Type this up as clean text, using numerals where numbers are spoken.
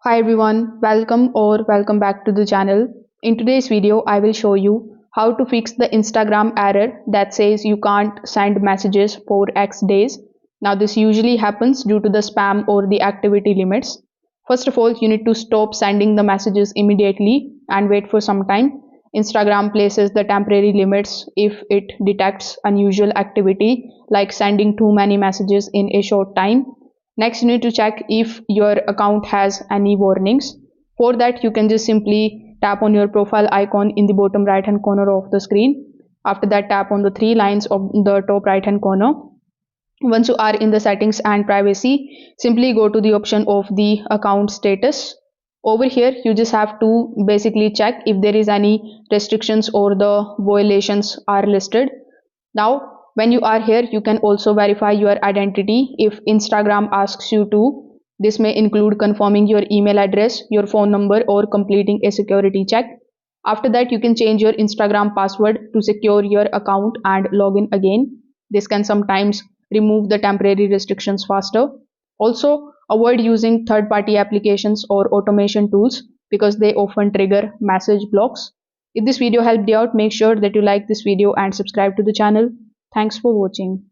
Hi everyone, welcome back to the channel. In today's video, I will show you how to fix the Instagram error that says you can't send messages for X days. Now this usually happens due to the spam or the activity limits. First of all, you need to stop sending the messages immediately and wait for some time. Instagram places the temporary limits if it detects unusual activity like sending too many messages in a short time. Next, you need to check if your account has any warnings. For that, you can just simply tap on your profile icon in the bottom right hand corner of the screen. After that, tap on the three lines of the top right hand corner. Once you are in the settings and privacy, simply go to the option of the account status. Over here, you just have to basically check if there is any restrictions or the violations are listed. Now, when you are here, you can also verify your identity if Instagram asks you to. This may include confirming your email address, your phone number, or completing a security check. After that, you can change your Instagram password to secure your account and log in again. This can sometimes remove the temporary restrictions faster. Also, avoid using third party applications or automation tools because they often trigger message blocks. If this video helped you out, make sure that you like this video and subscribe to the channel. Thanks for watching.